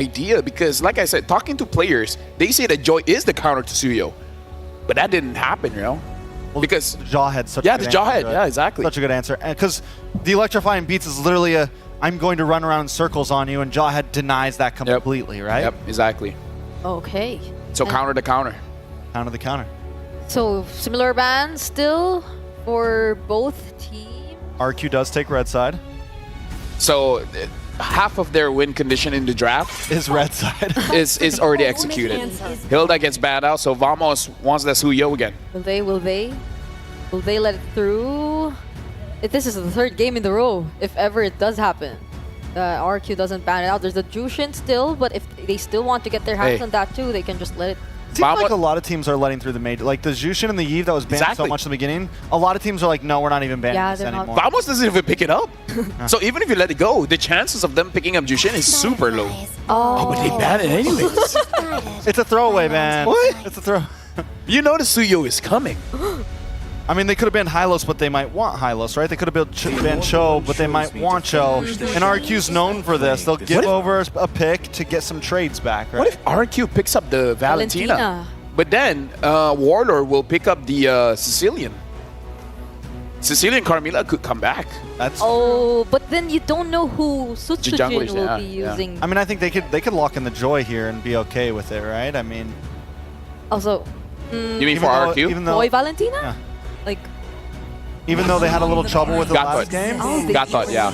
idea because, like I said, talking to players, they say that Joy is the counter to Suyo. But that didn't happen, you know? Well, because the Jawhead's such yeah, a good the Jawhead, answer, yeah, exactly. Such a good answer. Because the electrifying beats is literally a, I'm going to run around in circles on you, and Jawhead denies that completely, right? Yep, exactly. Okay. So counter to counter. Counter the counter. So similar bans still for both teams. RQ does take red side. So half of their win condition in the draft Is red side. is already executed. Hilda gets banned out, so Vamos wants the Suyo again. Will they let it through? If this is the third game in the row, if ever it does happen. RQ doesn't ban it out. There's a Jushin still, but if they still want to get their hands on that too, they can just let it. Seems like a lot of teams are letting through the major. Like the Jushin and the Eve that was banned so much in the beginning, a lot of teams are like, no, we're not even banning this anymore. Vamos doesn't even pick it up. So even if you let it go, the chances of them picking up Jushin is super low. Oh, but they ban it anyways. It's a throwaway ban. What? It's a throw. You know the Suyo is coming. I mean, they could have been Hylos, but they might want Hylos, right? They could have been Cho, but they might want Cho. And RQ's known for this. They'll give over a pick to get some trades back, right? What if RQ picks up the Valentina? But then Warlord will pick up the Sicilian. Sicilian Carmilla could come back. That's but then you don't know who Sutsujin will be using. I mean, I think they could lock in the Joy here and be okay with it, right? I mean, also, you mean for RQ? Even though Boy Valentina? Yeah. Like, even though they had a little trouble with the last game. Gatot, yeah.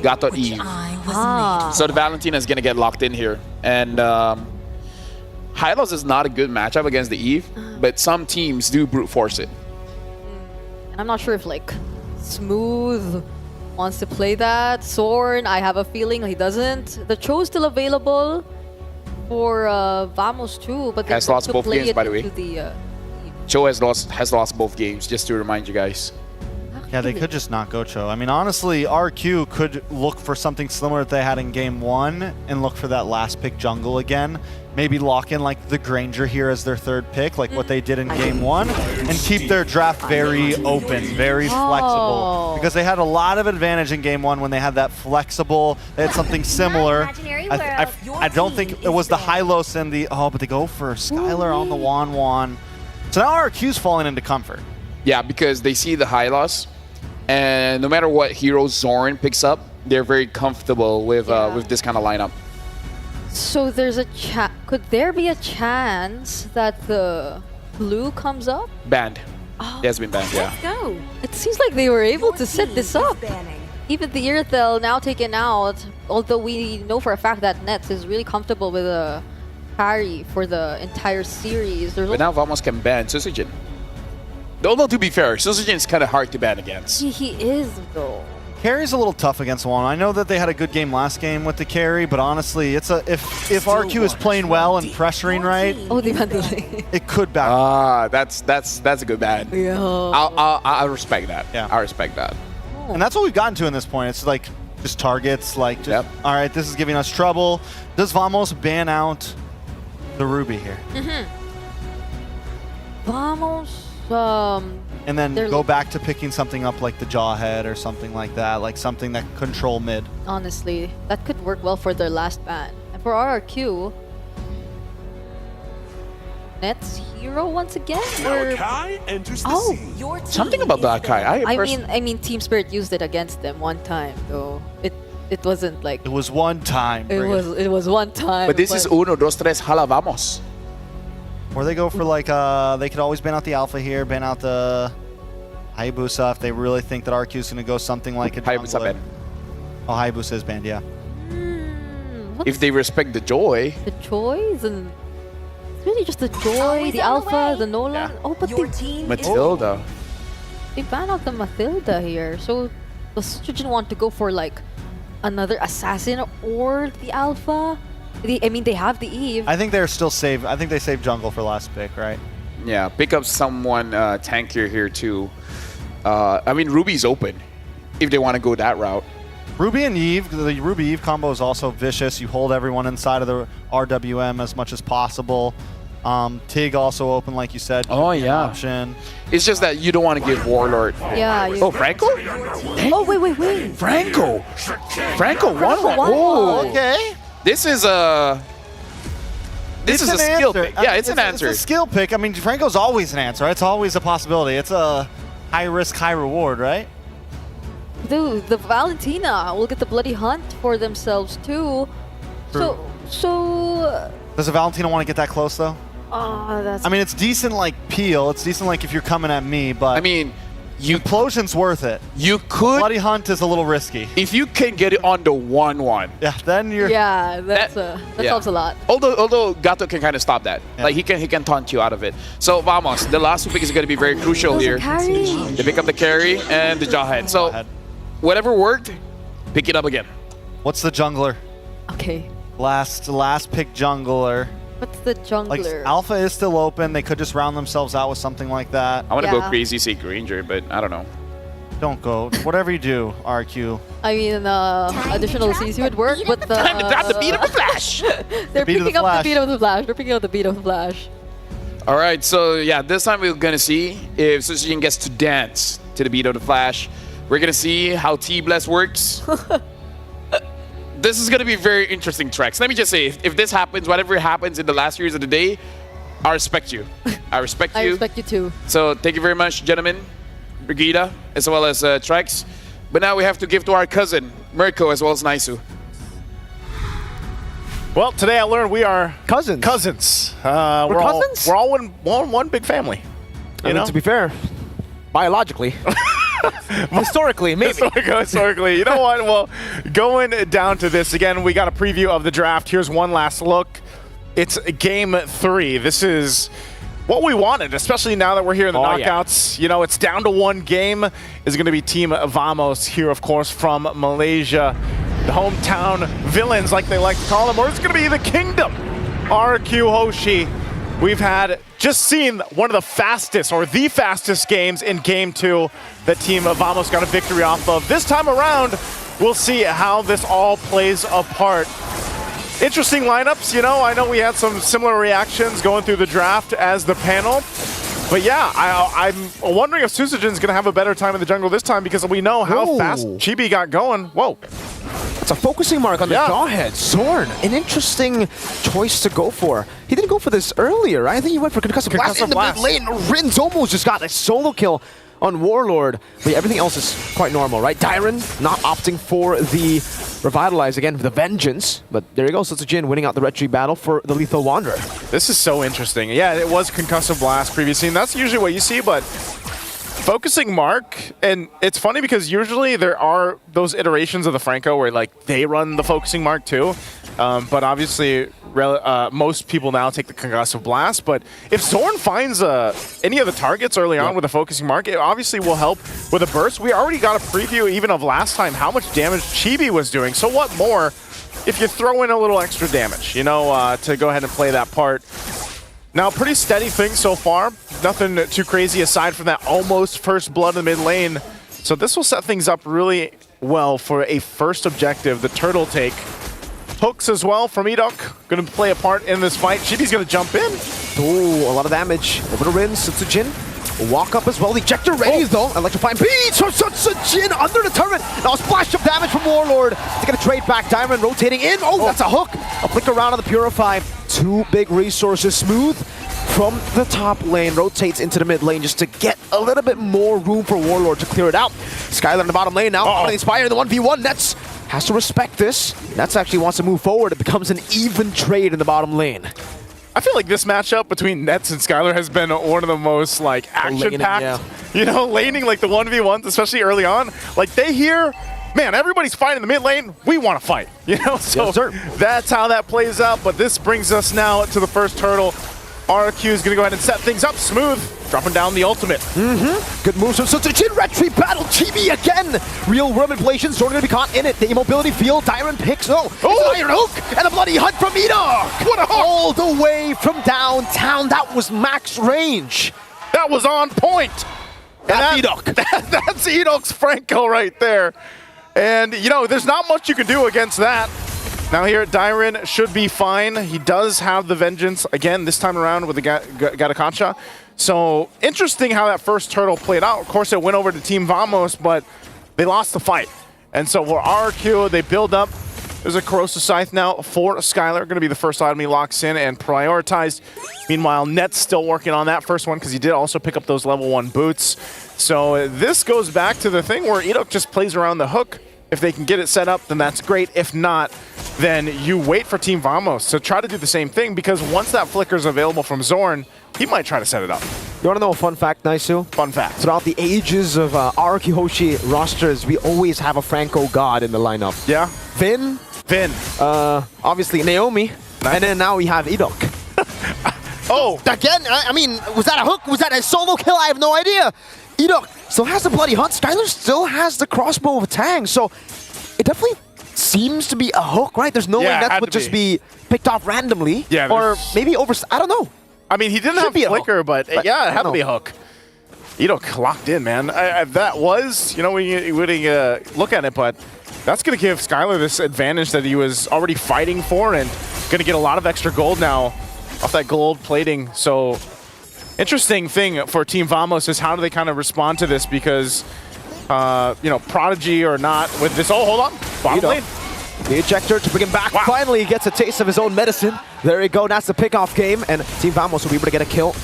Gatot Eve. So the Valentina is going to get locked in here. And Hylos is not a good matchup against the Eve, but some teams do brute force it. And I'm not sure if like Smooth wants to play that. Sorn, I have a feeling he doesn't. The Cho's still available for Vamos too, but has lost both games, by the way. The, Cho has lost both games, just to remind you guys. Yeah, they could just not go Cho. I mean, honestly, RQ could look for something similar that they had in Game 1 and look for that last pick jungle again. Maybe lock in like the Granger here as their third pick, like what they did in Game 1, and keep their draft very open, very flexible. Because they had a lot of advantage in Game 1 when they had that flexible, they had something similar. I don't think it was the Hylos and the, but they go for Skylar on the Wan. So now RQ's falling into comfort. Yeah, because they see the Hylos, and no matter what hero Zoran picks up, they're very comfortable with this kind of lineup. So there's a could there be a chance that the blue comes up? Banned. It has been banned, yeah. Let's go. It seems like they were able to set this up. Even the Irithel now taken out, although we know for a fact that Nets is really comfortable with a carry for the entire series. But now Vamos can ban Susujin. Although to be fair, Susujin is kind of hard to ban against. He is though. Carry's a little tough against one. I know that they had a good game last game with the carry, but honestly, it's a if RQ is playing well and pressuring right, it could back. That's a good ban. Yeah. I respect that. Yeah. I respect that. And that's what we've gotten to in this point. It's like just targets, like just, all right, this is giving us trouble. Does Vamos ban out the Ruby here? Vamos. And then go back to picking something up like the Jawhead or something like that, like something that control mid. Honestly, that could work well for their last ban. And for RRQ, Nets hero once again? Something about the Akai. I mean, Team Spirit used it against them one time, though. It wasn't like. It was one time. It was one time. But this is uno, dos, tres, hala vamos. Or they go for like, they could always ban out the Alpha here, ban out the Hayabusa if they really think that RQ is going to go something like a Hayabusa banned. Oh, Hayabusa is banned, yeah. If they respect the Joy. The Joys and it's really just the Joy, the Alpha, the Nolan. Yeah. Oh, but Matilda. They ban out the Matilda here. So does Sutsujin want to go for like another Assassin or the Alpha? I mean, they have the Eve. I think they're still saved. I think they saved jungle for last pick, right? Yeah, pick up someone tankier here too. I mean, Ruby's open if they want to go that route. Ruby and Eve, the Ruby Eve combo is also vicious. You hold everyone inside of the RWM as much as possible. Tig also open, like you said. Oh, yeah. Option. It's just that you don't want to give Warlord. Yeah. Oh, Franco? Oh, wait. Franco 1-1. Oh, okay. This is a skill pick. Yeah, it's an answer. It's a skill pick. I mean, Franco's always an answer. It's always a possibility. It's a high risk, high reward, right? Dude, the Valentina will get the bloody hunt for themselves too. True. So. Does the Valentina want to get that close though? That's. I mean, it's decent like peel. It's decent like if you're coming at me, but I mean, Implosion's worth it. You could. Bloody hunt is a little risky. If you can get it on the 1-1. Yeah, then you're. Yeah, that helps a lot. Although Gato can kind of stop that. Yeah. Like he can taunt you out of it. So Vamos, the last pick is going to be very crucial here. They pick up the carry and the jawhead. So whatever worked, pick it up again. What's the jungler? Okay. Last pick jungler. What's the jungler? Like Alpha is still open. They could just round themselves out with something like that. I want to go crazy, say Granger, but I don't know. Don't go. Whatever you do, RQ. I mean, additional CC would work, but the... Time to drop the beat of the Flash! They're picking up the beat of the Flash. They're picking up the beat of the Flash. All right, so yeah, this time we're going to see if Susujin gets to dance to the beat of the Flash. We're going to see how T-Bless works. This is going to be very interesting tracks. Let me just say, if this happens, whatever happens in the last years of the day, I respect you. I respect you. I respect you too. So thank you very much, gentlemen, Brigida, as well as Trex. But now we have to give to our cousin, Mirko, as well as Naisu. Well, today I learned we are cousins. We're cousins? We're all one big family. I mean, to be fair, biologically. Historically, maybe. Historically. You know what? Well, going down to this, again, we got a preview of the draft. Here's one last look. It's game 3. This is what we wanted, especially now that we're here in the knockouts. Yeah. You know, it's down to 1 game. Is going to be Team Vamos here, of course, from Malaysia. The hometown villains, like they like to call them, or it's going to be the Kingdom. RRQ Hoshi. We've just seen one of the fastest, or the fastest games in Game 2 that Team Vamos got a victory off of. This time around, we'll see how this all plays apart. Interesting lineups, you know. I know we had some similar reactions going through the draft as the panel. But yeah, I'm wondering if Susujin's going to have a better time in the jungle this time because we know how fast Chibi got going. Whoa. It's a focusing mark on the jawhead. Zorn, an interesting choice to go for. He didn't go for this earlier, right? I think he went for Concussive Blast in the mid lane. Rin's almost just got a solo kill on Warlord. But yeah, everything else is quite normal, right? Dyron not opting for the Revitalize again for the Vengeance. But there you go, Susujin winning out the Red Tree battle for the Lethal Wanderer. This is so interesting. Yeah, it was Concussive Blast previously, and that's usually what you see, but focusing mark, and it's funny because usually there are those iterations of the Franco where like they run the focusing mark too, but obviously most people now take the Concussive Blast. But if Zorn finds any of the targets early on with a focusing mark, it obviously will help with a burst. We already got a preview even of last time how much damage Chibi was doing, so what more if you throw in a little extra damage, you know, to go ahead and play that part. Now, pretty steady thing so far. Nothing too crazy aside from that almost first blood in the mid lane. So this will set things up really well for a first objective, the turtle take. Hooks as well from Edok, going to play a part in this fight. Chibi's going to jump in. Ooh, a lot of damage. Over to Rin, Susujin. Walk up as well. The ejector ready though. Electrifying beats from Susujin under the turret. Now a splash of damage from Warlord. They're going to trade back. Diamond rotating in. Oh, that's a hook. A flicker around on the Purify. 2 big resources. Smooth from the top lane. Rotates into the mid lane just to get a little bit more room for Warlord to clear it out. Skylar in the bottom lane now. On the Inspire in the 1v1. Nets has to respect this. Nets actually wants to move forward. It becomes an even trade in the bottom lane. I feel like this matchup between Nets and Skylar has been one of the most like action-packed, you know, laning like the 1v1s, especially early on. Like they hear, man, everybody's fighting in the mid lane. We want to fight, you know. So that's how that plays out. But this brings us now to the first turtle. RRQ is going to go ahead and set things up smooth, dropping down the ultimate. Good moves from Susujin. Red Tree battle. Chibi again. Real world manipulation. Zorn going to be caught in it. The immobility field. Dyron picks. Oh, it's an iron hook. And a bloody hunt from Edok. What a hook. All the way from downtown. That was max range. That was on point. That's Edok. That's Edok's Franco right there. And, you know, there's not much you can do against that. Now here, Dyron should be fine. He does have the Vengeance again this time around with the Gatakacha. So interesting how that first turtle played out. Of course, it went over to Team Vamos, but they lost the fight. And so for RRQ, they build up There's a Corrosive Scythe now for Skylar. Going to be the first item he locks in and prioritized. Meanwhile, Net's still working on that first one because he did also pick up those level 1 boots. So this goes back to the thing where Edok just plays around the hook. If they can get it set up, then that's great. If not, then you wait for Team Vamos to try to do the same thing, because once that flicker is available from Zorn, he might try to set it up. You want to know a fun fact, Naisu? Fun fact. Throughout the ages of RRQ Hoshi rosters, we always have a Franco god in the lineup. Yeah. Finn, obviously Naomi, and then now we have Edok. Oh! Again, I mean, was that a hook? Was that a solo kill? I have no idea. Edok still has the bloody hunt. Skylar still has the crossbow of Tang, so it definitely seems to be a hook, right? There's no way that would just be picked off randomly. Yeah, or maybe over... I don't know. I mean, he didn't have flicker, but yeah, it had to be a hook. Edok locked in, man. That was, you know, when you look at it, but that's going to give Skylar this advantage that he was already fighting for, and going to get a lot of extra gold now off that gold plating. So interesting thing for Team Vamos is how do they kind of respond to this, because, you know, Prodigy or not with this. Oh, hold on. Bottom lane. The ejector to bring him back. Wow. Finally, he gets a taste of his own medicine. There you go. That's the pickoff game, and Team Vamos will be able to get a kill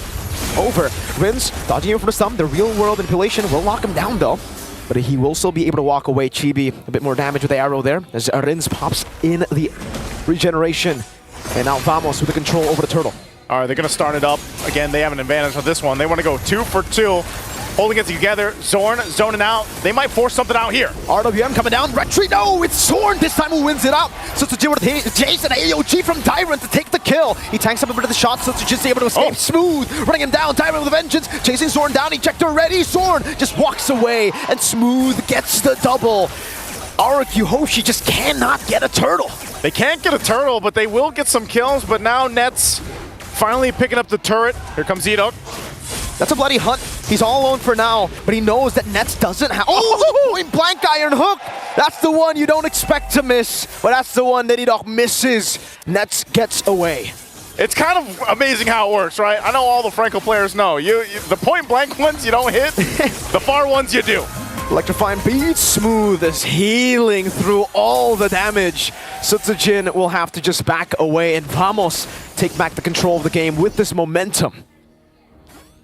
over. Rins dodging him from the stump. The real world manipulation will lock him down, though. But he will still be able to walk away. Chibi, a bit more damage with the arrow there, as Rins pops in the regeneration. And now Vamos with the control over the turtle. All right, they're going to start it up. Again, they have an advantage with this one. They want to go 2 for 2. Holding it together. Zorn zoning out. They might force something out here. RWM coming down. Retreat. No, it's Zorn. This time who wins it out. Sutsujin with Jason AOG from Tyrant to take the kill. He tanks up a bit of the shot. Sutsujin's able to escape. Smooth. Running him down. Tyrant with a vengeance. Chasing Zorn down. Ejector ready. Zorn just walks away. And Smooth gets the double. RRQ Hoshi just cannot get a turtle. They can't get a turtle, but they will get some kills. But now Nets finally picking up the turret. Here comes Edok. That's a bloody hunt. He's all alone for now, but he knows that Nets doesn't have... Oh, point blank iron hook. That's the one you don't expect to miss, but that's the one that Edok misses. Nets gets away. It's kind of amazing how it works, right? I know all the Franco players know. The point blank ones you don't hit, the far ones you do. Electrifying beat. Smooth is healing through all the damage. Sutsujin will have to just back away, and Vamos take back the control of the game with this momentum.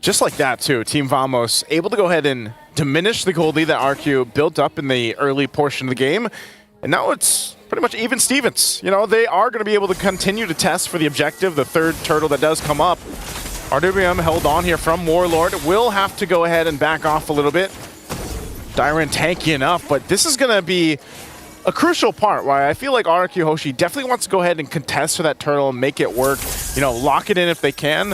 Just like that, too. Team Vamos able to go ahead and diminish the gold lead that RQ built up in the early portion of the game. And now it's pretty much even Stevens. You know, they are going to be able to continue to test for the objective, the third turtle that does come up. RWM held on here from Warlord. Will have to go ahead and back off a little bit. Dyran tanky enough, but this is going to be a crucial part where I feel like RRQ Hoshi definitely wants to go ahead and contest for that turtle and make it work. You know, lock it in if they can.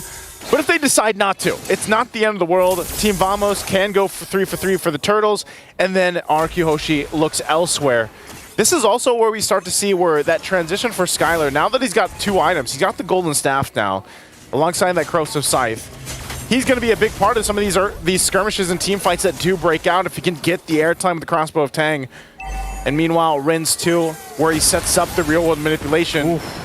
But if they decide not to, it's not the end of the world. Team Vamos can go for 3 for 3 for the turtles, and then RRQ Hoshi looks elsewhere. This is also where we start to see where that transition for Skylar, now that he's got 2 items, he's got the Golden Staff now, alongside that Corrosive Scythe. He's going to be a big part of some of these skirmishes and team fights that do break out if he can get the airtime with the Crossbow of Tang. And meanwhile, Rins 2, where he sets up the real-world manipulation. Oof.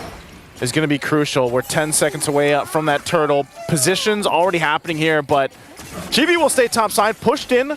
Is going to be crucial. We're 10 seconds away up from that turtle. Positions already happening here, but Chibi will stay topside, pushed in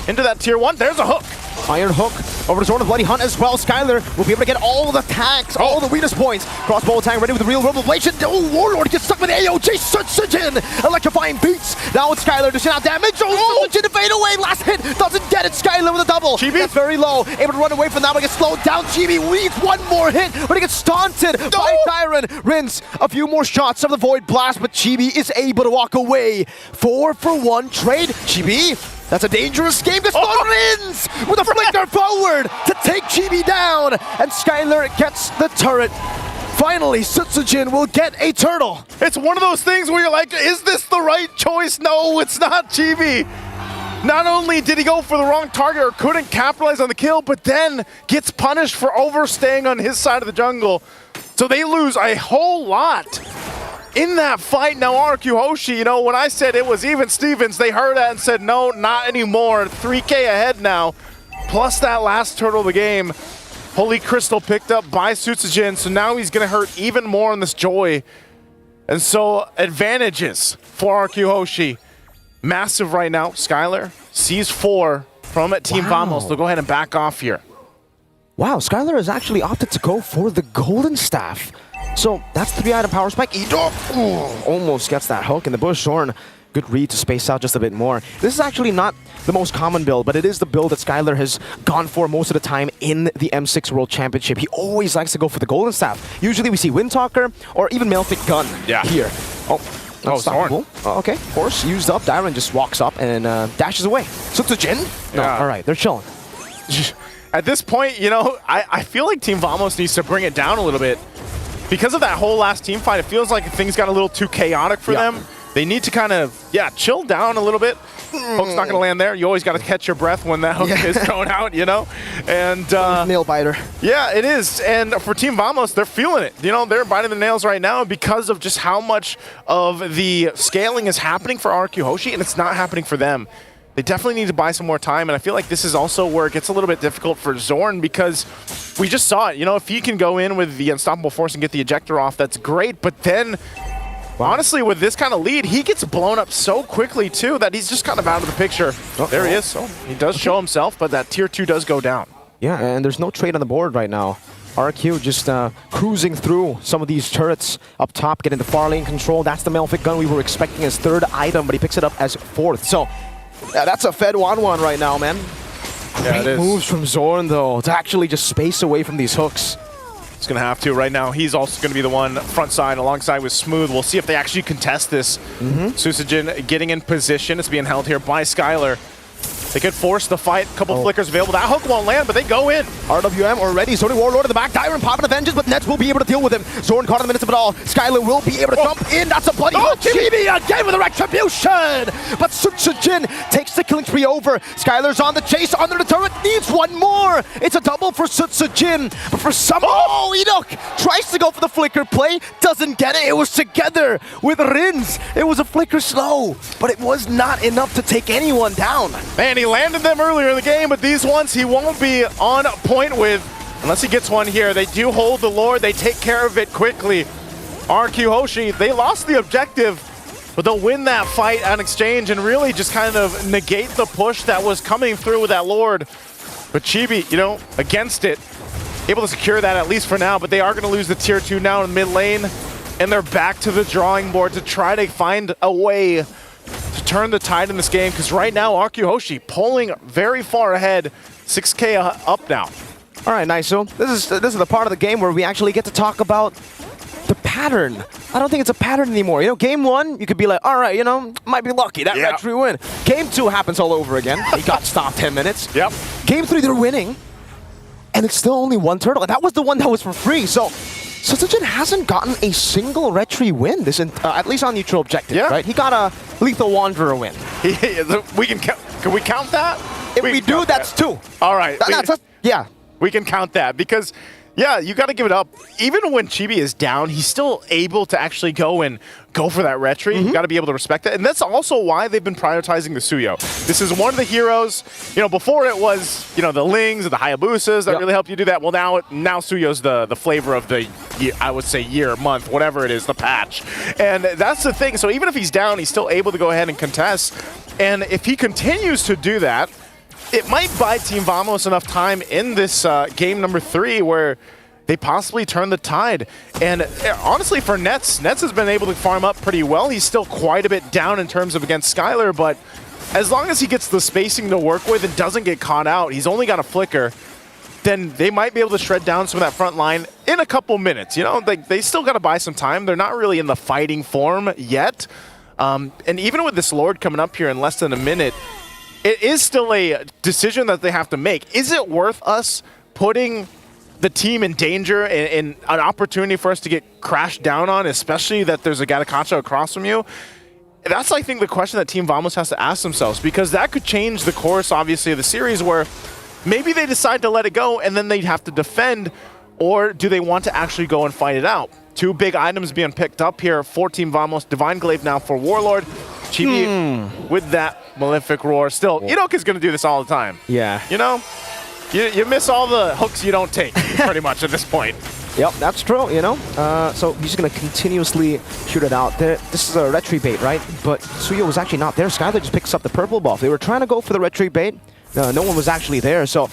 into that tier 1. There's a hook. Iron hook over to Zorn of Bloody Hunt as well. Skylar will be able to get all the tags, all the weakness points. Crossbow attack ready with the real world revelation. Oh, Warlord gets stuck with AOG. Sutsujin electrifying beats. Now it's Skylar dishing out damage. Oh, Sutsujin to fade away. Last hit doesn't get it. Skylar with a double. Chibi. That's very low. Able to run away from that one. Gets slowed down. Chibi needs one more hit, but he gets taunted by Tyron. Rins a few more shots of the Void Blast, but Chibi is able to walk away. 4 for 1 trade. Chibi. That's a dangerous game. Gets Rins with a flicker forward to take Chibi down. And Skylar gets the turret. Finally, Sutsujin will get a turtle. It's one of those things where you're like, is this the right choice? No, it's not Chibi. Not only did he go for the wrong target or couldn't capitalize on the kill, but then gets punished for overstaying on his side of the jungle. So they lose a whole lot in that fight. Now RRQ Hoshi, you know, when I said it was even Stevens, they heard that and said, no, not anymore. 3K ahead now, plus that last turtle of the game. Holy Crystal picked up by Sutsujin, so now he's going to hurt even more on this Joy. And so advantages for RRQ Hoshi. Massive right now. Skylar sees 4 from Team Vamos. They'll go ahead and back off here. Wow, Skylar has actually opted to go for the golden staff. So that's 3-item power spike. Almost gets that hook in the bush. Zorn, good read to space out just a bit more. This is actually not the most common build, but it is the build that Skylar has gone for most of the time in the M6 World Championship. He always likes to go for the golden staff. Usually we see Windtalker or even Malefic Gun here. Unstoppable. Okay, Horse used up. Dyron just walks up and dashes away. So it's a Jin? No, all right, they're chilling. At this point, you know, I feel like Team Vamos needs to bring it down a little bit. Because of that whole last team fight, it feels like things got a little too chaotic for them. They need to kind of, chill down a little bit. Hook's not going to land there. You always got to catch your breath when that hook is thrown out, you know? And nail biter. Yeah, it is. And for Team Vamos, they're feeling it. You know, they're biting the nails right now because of just how much of the scaling is happening for RRQ Hoshi, and it's not happening for them. They definitely need to buy some more time, and I feel like this is also where it gets a little bit difficult for Zorn because we just saw it. You know, if he can go in with the Unstoppable Force and get the ejector off, that's great, but then honestly, with this kind of lead, he gets blown up so quickly, too, that he's just kind of out of the picture. There he is. So he does show himself, but that tier 2 does go down. Yeah, and there's no trade on the board right now. RRQ just cruising through some of these turrets up top, getting the far lane control. That's the Malefic Gun we were expecting as 3rd item, but he picks it up as 4th. So that's a Fed 1-1 right now, man. Great moves from Zorn, though, to actually just space away from these hooks. He's going to have to right now. He's also going to be the one front side alongside with Smooth. We'll see if they actually contest this. Susujin getting in position. It's being held here by Skylar. They could force the fight. A couple flickers available. That hook won't land, but they go in. RWM already. Sony Warlord in the back. Dyron popping a vengeance, but Nets will be able to deal with him. Zorn caught in the midst of it all. Skylar will be able to jump in. That's a bloody hook. Chibi again with a retribution. But Susujin takes the killing spree over. Skylar's on the chase under the turret. Needs one more. It's a double for Susujin. But for some... Enoch tries to go for the flicker play. Doesn't get it. It was together with Rins. It was a flicker slow, but it was not enough to take anyone down. Man, he landed them earlier in the game, but these ones he won't be on point with unless he gets one here. They do hold the Lord. They take care of it quickly. RRQ Hoshi, they lost the objective, but they'll win that fight on exchange and really just kind of negate the push that was coming through with that Lord. But Chibi, you know, against it, able to secure that at least for now, but they are going to lose the tier 2 now in mid lane, and they're back to the drawing board to try to find a way to turn the tide in this game, because right now RRQ Hoshi pulling very far ahead, 6K up now. All right, nice. So this is the part of the game where we actually get to talk about the pattern. I don't think it's a pattern anymore. You know, game 1, you could be like, all right, you know, might be lucky. That retry win. Game 2 happens all over again. He got stopped 10 minutes. Game 3, they're winning, and it's still only 1 turtle. And that was the one that was for free. So Susujin hasn't gotten a single retry win, this at least on neutral objective, right? He got a Lethal Wanderer win. Can we count that? If we do, that's 2. All right. Yeah. We can count that because, yeah, you got to give it up. Even when Chibi is down, he's still able to actually go for that retry. You got to be able to respect that. And that's also why they've been prioritizing the Suyo. This is one of the heroes. You know, before it was, you know, the Lings or the Hayabusas that really helped you do that. Well, now Suyo's the flavor of the, I would say, year, month, whatever it is, the patch. And that's the thing. So even if he's down, he's still able to go ahead and contest. And if he continues to do that, it might buy Team Vamos enough time in this game number 3 where they possibly turn the tide. And honestly, for Nets has been able to farm up pretty well. He's still quite a bit down in terms of against Skylar, but as long as he gets the spacing to work with and doesn't get caught out, he's only got a flicker, then they might be able to shred down some of that front line in a couple minutes. You know, they still got to buy some time. They're not really in the fighting form yet. And even with this Lord coming up here in less than a minute, it is still a decision that they have to make. Is it worth us putting the team in danger and an opportunity for us to get crashed down on, especially that there's a Gatakacha across from you? That's, I think, the question that Team Vamos has to ask themselves, because that could change the course, obviously, of the series, where maybe they decide to let it go and then they'd have to defend, or do they want to actually go and fight it out? 2 big items being picked up here for Team Vamos. Divine Glaive now for Warlord. Chibi with that Malefic Roar. Still, Enoch is going to do this all the time. Yeah. You know, you miss all the hooks you don't take, pretty much at this point. Yep, that's true, you know. So he's just going to continuously shoot it out. This is a retry bait, right? But Suyo was actually not there. Skylar just picks up the purple buff. They were trying to go for the retry bait. no one was actually there. So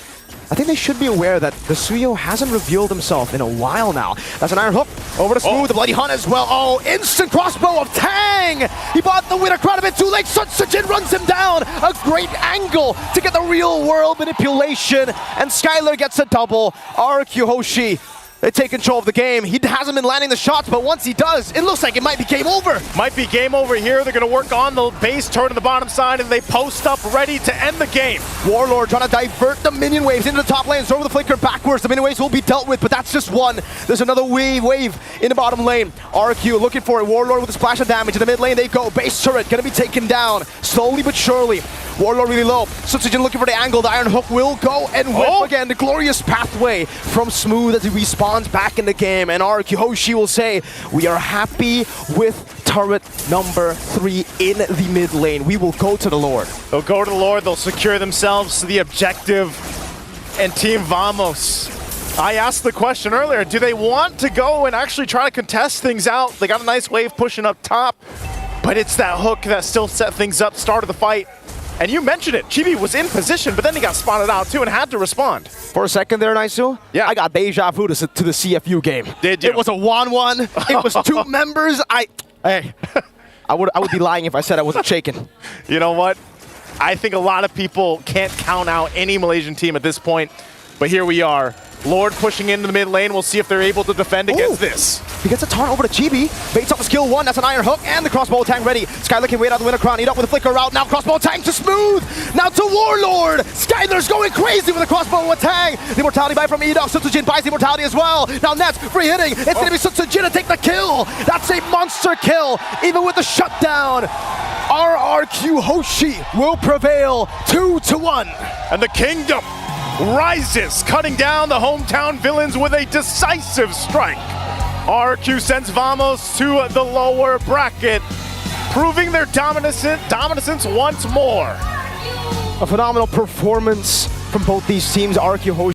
I think they should be aware that the Suyo hasn't revealed himself in a while now. That's an iron hook over to Smooth, the Bloody Hunt as well. Oh, instant crossbow of Tang! He bought the winner quite a bit too late. Sutsujin runs him down. A great angle to get the real world manipulation. And Skylar gets a double. RRQ Hoshi, they take control of the game. He hasn't been landing the shots, but once he does, it looks like it might be game over. Might be game over here. They're going to work on the base turn to the bottom side, and they post up ready to end the game. Warlord trying to divert the minion waves into the top lane. Throw the flicker backwards. The minion waves will be dealt with, but that's just one. There's another wave in the bottom lane. RQ looking for it. Warlord with a splash of damage. In the mid lane they go. Base turret going to be taken down slowly but surely. Warlord really low. Sutsujin looking for the angle. The iron hook will go and whip again. The glorious pathway from Smooth as he respawns back in the game. And RRQ Hoshi will say, we are happy with turret number 3 in the mid lane. We will go to the Lord. They'll go to the Lord. They'll secure themselves to the objective. And Team Vamos, I asked the question earlier, do they want to go and actually try to contest things out? They got a nice wave pushing up top, but it's that hook that still set things up, started the fight. And you mentioned it, Chibi was in position, but then he got spotted out too and had to respond. For a second there, Naisu, yeah, I got deja vu to the CFU game. Did you? It was a 1-1. It was 2 members. Hey, I would be lying if I said I wasn't shaking. You know what? I think a lot of people can't count out any Malaysian team at this point, but here we are. Lord pushing into the mid lane. We'll see if they're able to defend against this. He gets a taunt over to Chibi. Baits up the skill 1. That's an iron hook and the crossbow tang ready. Skylar can wait out the winner crown. Eat up with a flicker route. Now crossbow tang to Smooth. Now to Warlord. Skylar's going crazy with a crossbow and tang. The immortality buy from Edok. Sutsujin buys the immortality as well. Now Nets free hitting. It's going to be Sutsujin to take the kill. That's a monster kill. Even with the shutdown. RRQ Hoshi will prevail 2-1. And the kingdom rises, cutting down the hometown villains with a decisive strike. RRQ sends Vamos to the lower bracket, proving their dominance once more. A phenomenal performance from both these teams. RRQ Hoshi